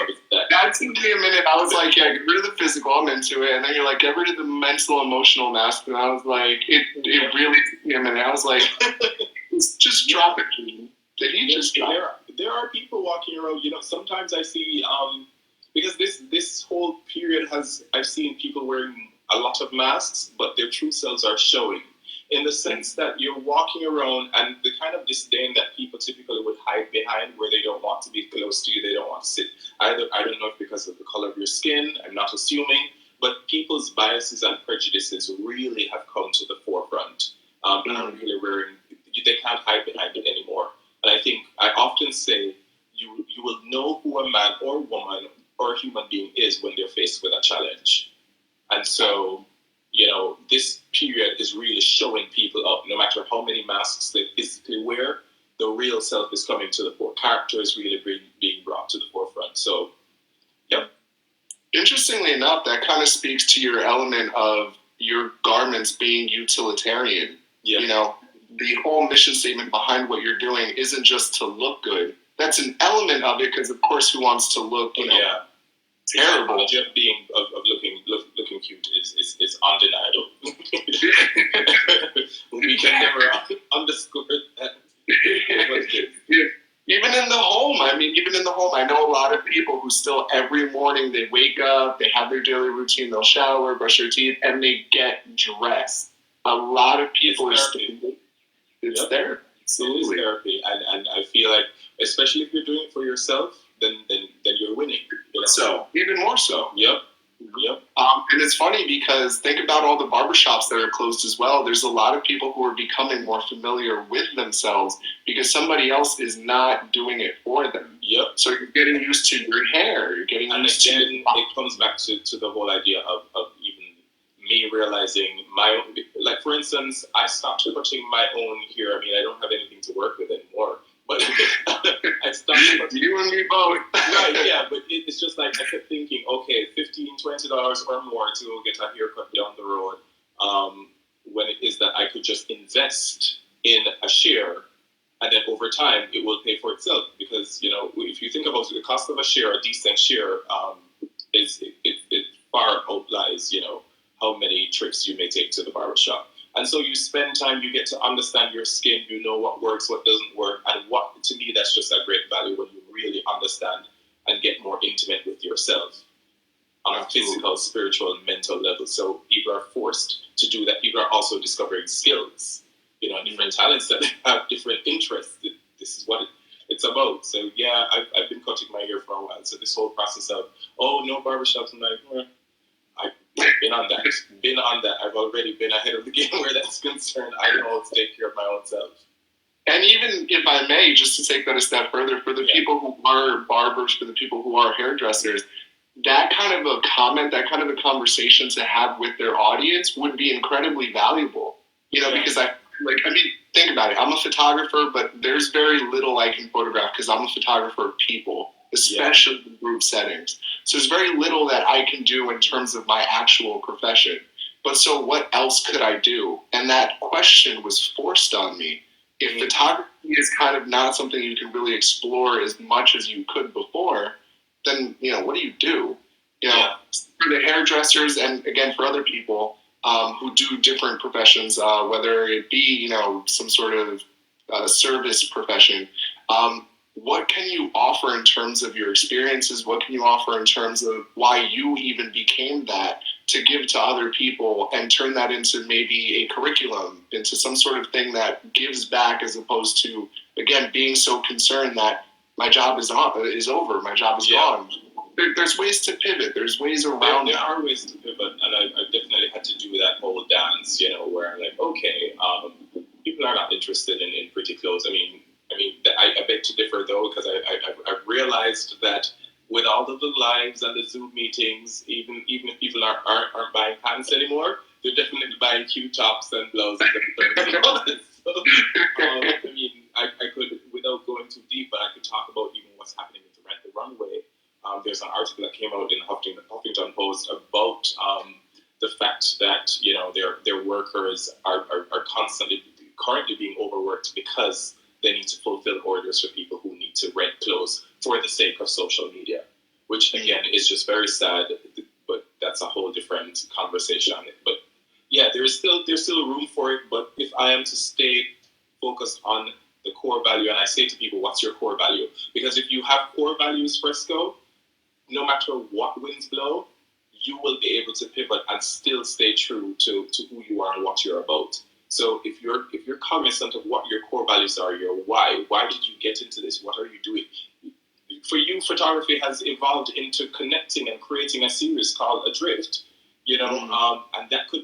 That took me a minute. I was like, yeah, get rid of the physical, I'm into it. And then you're like, get rid of the mental, emotional mask. And I was like, it really took me a minute. I was like, just drop it. Did he just drop it? There are people walking around, sometimes I see, because this whole period I've seen people wearing a lot of masks, but their true selves are showing. In the sense that you're walking around and the kind of disdain that people typically would hide behind, where they don't want to be close to you, they don't want to sit. I don't know if because of the color of your skin, I'm not assuming, but people's biases and prejudices really have come to the forefront. And are really they can't hide behind it anymore. And I think I often say you will know who a man or woman or a human being is when they're faced with a challenge. And so, this period is really showing people up. No matter how many masks they physically wear, the real self is coming to the fore. Character is really being brought to the forefront. So, yeah. Interestingly enough, that kind of speaks to your element of your garments being utilitarian. Yeah. The whole mission statement behind what you're doing isn't just to look good. That's an element of it, because of course, who wants to look, terrible? The idea of looking cute is undeniable. We can never underscore that. Even in the home, I know a lot of people who still every morning they wake up, they have their daily routine, they'll shower, brush their teeth, and they get dressed. A lot of people are still. It's therapy. Absolutely. It is therapy, and I feel like, especially if you're doing it for yourself, then you're winning. So even more so. Yep. And it's funny because think about all the barbershops that are closed as well. There's a lot of people who are becoming more familiar with themselves because somebody else is not doing it for them. Yep. So you're getting used to your hair. You're getting used to. And it comes back to the whole idea of even me realizing my own. Like, for instance, I stopped touching my own hair. I mean, I don't have anything to work with anymore. But I stopped. You and me both. Right, yeah, but it's just like I kept thinking, okay, $15, $20 or more to go get a haircut down the road, when it is that I could just invest in a share, and then over time it will pay for itself. Because, if you think about the cost of a share, a decent share, it far outlies, how many trips you may take to the barbershop. And so you spend time, you get to understand your skin, you know what works, what doesn't work, and what, to me, that's just a great value when you really understand and get more intimate with yourself on a physical, spiritual, and mental level. So people are forced to do that. People are also discovering skills, different talents that have different interests. This is what it's about. So yeah, I've been cutting my hair for a while. So this whole process of, no barbershops, I'm like, I've been on that. I've already been ahead of the game where that's concerned. I know how to take care of my own self. And even if I may, just to take that a step further, for the people who are barbers, for the people who are hairdressers, that kind of a comment, that kind of a conversation to have with their audience would be incredibly valuable. Because think about it. I'm a photographer, but there's very little I can photograph because I'm a photographer of people, especially in group settings. So there's very little that I can do in terms of my actual profession. But so what else could I do? And that question was forced on me. If photography is kind of not something you can really explore as much as you could before, then, what do you do? For the hairdressers and, again, for other people who do different professions, whether it be, some sort of service profession, what can you offer in terms of your experiences? What can you offer in terms of why you even became that to give to other people and turn that into maybe a curriculum, into some sort of thing that gives back as opposed to, again, being so concerned that my job is over, my job is gone. There's ways to pivot. There's ways around There are ways to pivot, and I definitely had to do that whole dance, where I'm like, okay, people are not interested in pretty clothes. I beg to differ, though, because I've realized that with all of the lives and the Zoom meetings, even if people aren't buying pants anymore, they're definitely buying cute tops and blouses and so, I could, without going too deep, but I could talk about even what's happening with the Rent the Runway. There's an article that came out in the Huffington Post about the fact that their workers are currently being overworked because they need to fulfill orders for people who need to rent clothes for the sake of social media, which again is just very sad. But that's a whole different conversation on it. But yeah, there's still room for it. But if I am to stay focused on the core value, and I say to people, what's your core value? Because if you have core values, Fresco, no matter what winds blow, you will be able to pivot and still stay true to who you are and what you're about. So if you're cognizant of what your core values are, your why did you get into this? What are you doing? For you, photography has evolved into connecting and creating a series called Adrift. And that could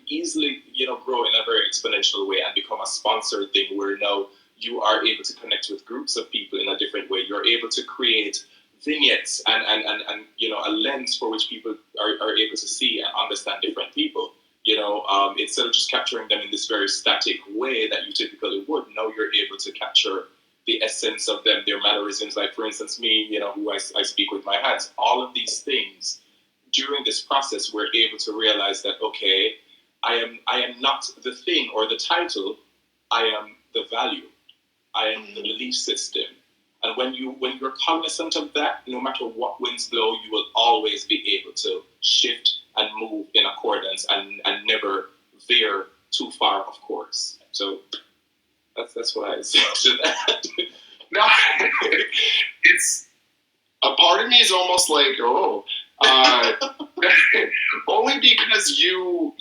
easily grow in a very exponential way and become a sponsored thing where now you are able to connect with groups of people in a different way. You're able to create vignettes and a lens for which people are able to see and understand different people. Instead of just capturing them in this very static way that you typically would, now you're able to capture the essence of them, their mannerisms. Like, for instance, me, who I speak with my hands. All of these things during this process, we're able to realize that, okay, I am not the thing or the title. I am the value. I am the belief system. And when you're cognizant of that, no matter what winds blow, you will always be able to shift and move in accordance and never veer too far off course. So that's what I say to that. No, it's a part of me is almost like, only because you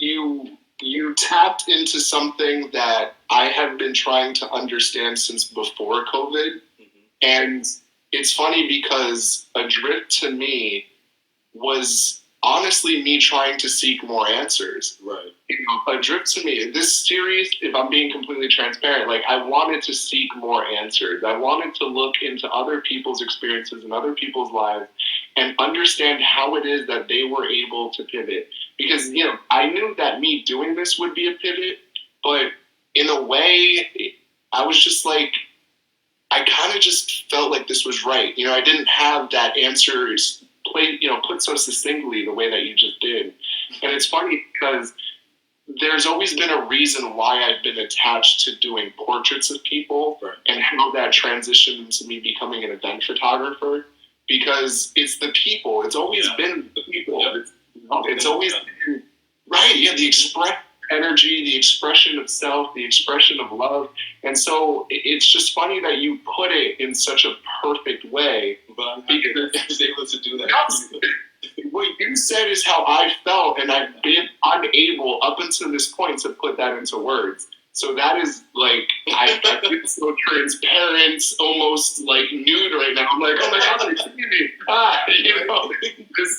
tapped into something that I have been trying to understand since before COVID. And it's funny because Adrift to me was honestly me trying to seek more answers. Right. Adrift to me, this series, if I'm being completely transparent, I wanted to seek more answers. I wanted to look into other people's experiences and other people's lives and understand how it is that they were able to pivot. Because, I knew that me doing this would be a pivot, but in a way, I was just like, I kind of just felt like this was right. I didn't have that answer put so succinctly the way that you just did. And it's funny because there's always been a reason why I've been attached to doing portraits of people and how that transitioned into me becoming an event photographer, because it's the people. It's always been the people. It's always been, right. Yeah. The express energy energy, the expression of self, the expression of love. And so it's just funny that you put it in such a perfect way. But I'm happy that I was able to do that. What you said is how I felt, and I've been unable up until this point to put that into words. So that is like, I feel so transparent, almost like nude right now. I'm like, oh my God, it's me.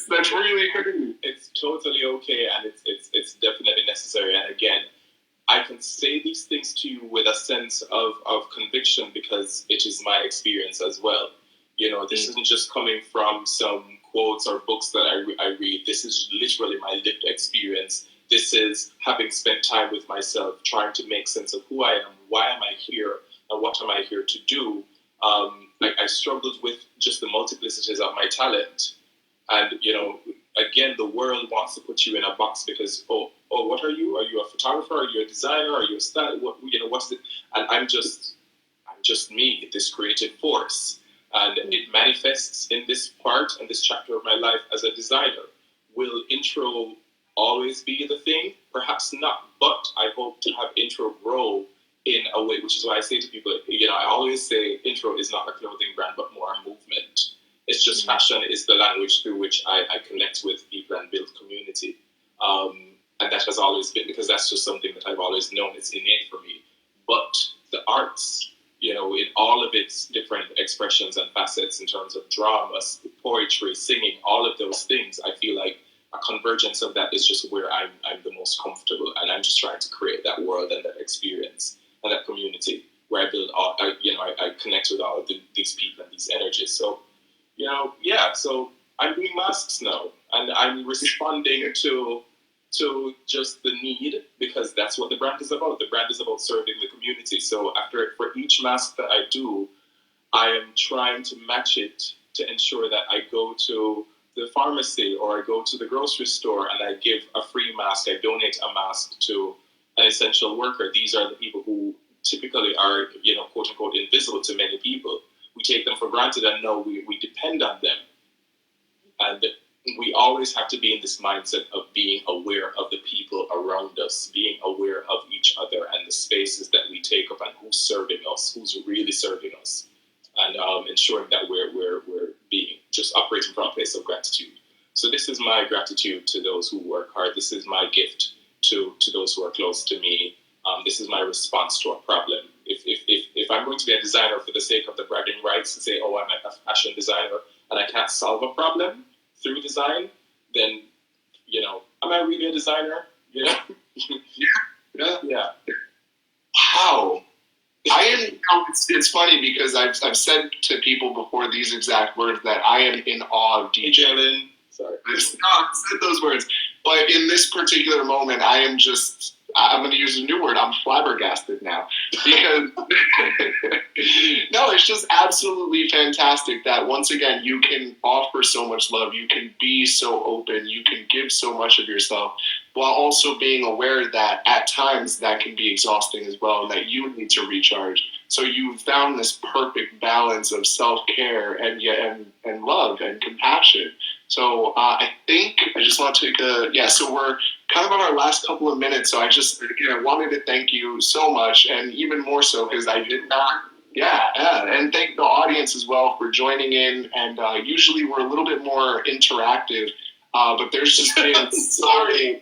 That's really crazy. It's totally okay, and it's definitely necessary. And again, I can say these things to you with a sense of conviction because it is my experience as well. This isn't just coming from some quotes or books that I read. This is literally my lived experience. This is having spent time with myself, trying to make sense of who I am, why am I here, and what am I here to do. I struggled with just the multiplicities of my talent. And, again, the world wants to put you in a box because, what are you? Are you a photographer? Are you a designer? Are you a stylist? What's it? And I'm just me, this creative force. And it manifests in this part and this chapter of my life as a designer. Will intro always be the thing? Perhaps not, but I hope to have intro grow in a way, which is why I say to people, I always say intro is not a clothing brand, but more a movement. It's just fashion is the language through which I connect with people and build community. And that has always been, because that's just something that I've always known, it's innate for me. But the arts, in all of its different expressions and facets in terms of drama, poetry, singing, all of those things, I feel like a convergence of that is just where I'm the most comfortable, and I'm just trying to create that world and that experience and that community where I build all, I connect with all of these people and these energies. So, so I'm doing masks now, and I'm responding to just the need, because that's what the brand is about. The brand is about serving the community. So for each mask that I do, I am trying to match it to ensure that I go to the pharmacy or I go to the grocery store and I give a free mask. I donate a mask to an essential worker. These are the people who typically are, quote unquote, invisible to many people. We take them for granted, and no, we depend on them. And we always have to be in this mindset of being aware of the people around us, being aware of each other and the spaces that we take up and who's serving us, who's really serving us, and ensuring that we're being just operating from a place of gratitude. So this is my gratitude to those who work hard. This is my gift to those who are close to me. This is my response to a problem. If I'm going to be a designer for the sake of the bragging rights to say, oh, I'm a fashion designer and I can't solve a problem through design, then, am I really a designer? Yeah. Wow. I am. It's funny because I've said to people before these exact words that I am in awe of DJ Lynn. Sorry, I've not said those words, but in this particular moment, I'm going to use a new word. I'm flabbergasted now because no, it's just absolutely fantastic that once again you can offer so much love, you can be so open, you can give so much of yourself, while also being aware that at times that can be exhausting as well, and that you need to recharge. So you've found this perfect balance of self-care and love and compassion. So I think I just want to take so we're kind of on our last couple of minutes. So I wanted to thank you so much, and even more so because I did not. And thank the audience as well for joining in. And usually we're a little bit more interactive, but there's just been sorry.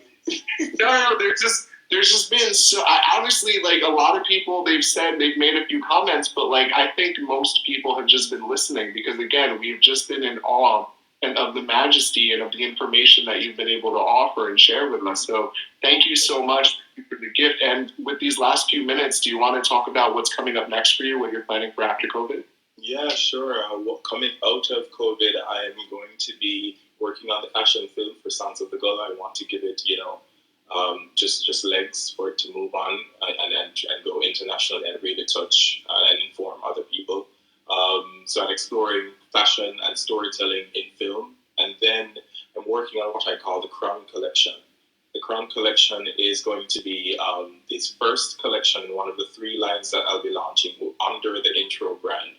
No, there's just been so. I honestly, like, a lot of people, they've made a few comments, but like I think most people have just been listening because again, we've just been in awe and of the majesty and of the information that you've been able to offer and share with us. So thank you so much for the gift. And with these last few minutes, do you want to talk about what's coming up next for you, what you're planning for after COVID? Yeah, sure. Coming out of COVID, I am going to be working on the fashion film for Sons of the Gull. I want to give it, just legs for it to move on and go internationally and really touch and inform other people. So I'm exploring fashion and storytelling in film, and then I'm working on what I call the Crown Collection. The Crown Collection is going to be this first collection in one of the 3 lines that I'll be launching under the Intro brand.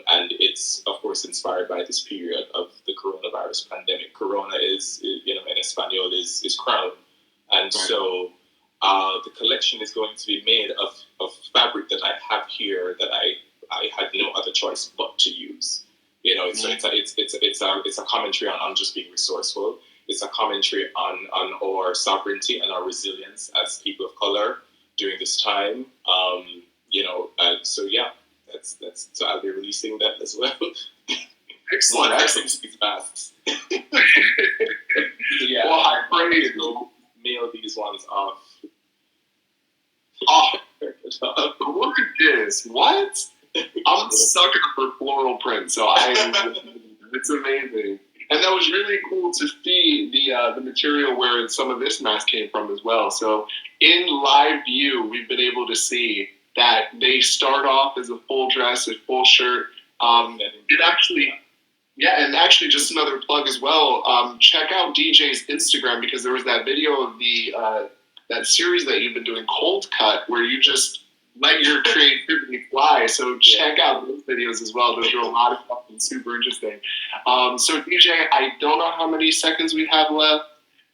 And it's, of course, inspired by this period of the coronavirus pandemic. Corona is, in Espanol, is crown. And so The collection is going to be made of fabric that I have here that I had no other choice but to use. So it's a commentary on just being resourceful. It's a commentary on our sovereignty and our resilience as people of color during this time. So I'll be releasing that as well. Excellent. These masks. Well, I pray to mail these ones off. Oh, look at this. What? I'm a sucker for floral print, so it's amazing. And that was really cool to see the material where some of this mask came from as well. So in live view, we've been able to see that they start off as a full dress, a full shirt. It actually, and actually just another plug as well. Check out DJ's Instagram, because there was that video of that series that you've been doing, Cold Cut, where you just let your creativity fly. So check out those videos as well. Those are a lot of fun and super interesting. So DJ, I don't know how many seconds we have left,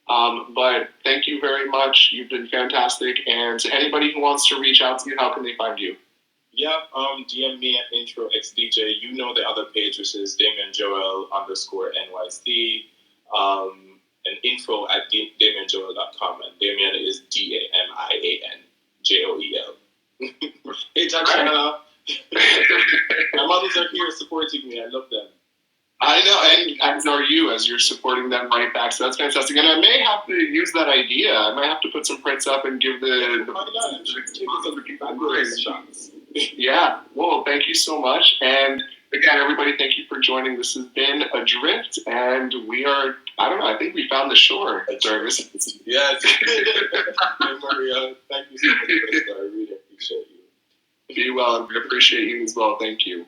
but thank you very much. You've been fantastic. And to anybody who wants to reach out to you, how can they find you? Yeah, DM me at IntroXDJ. You know the other page, which is Damian Joel _NYC. And info at DamianJoel.com. And Damian is DAMIANJOEL. Hey, Tatiana. My mothers are here supporting me. I love them. I know, and as are you, as you're supporting them right back. So that's fantastic. And I may have to use that idea. I might have to put some prints up and give shots. Yeah. Well, thank you so much. And again, everybody, thank you for joining. This has been Adrift, and we are, I think we found the shore during this. Yes. Hey, Maria, thank you so much, Fresco. I really appreciate you. Be well, and we appreciate you as well. Thank you.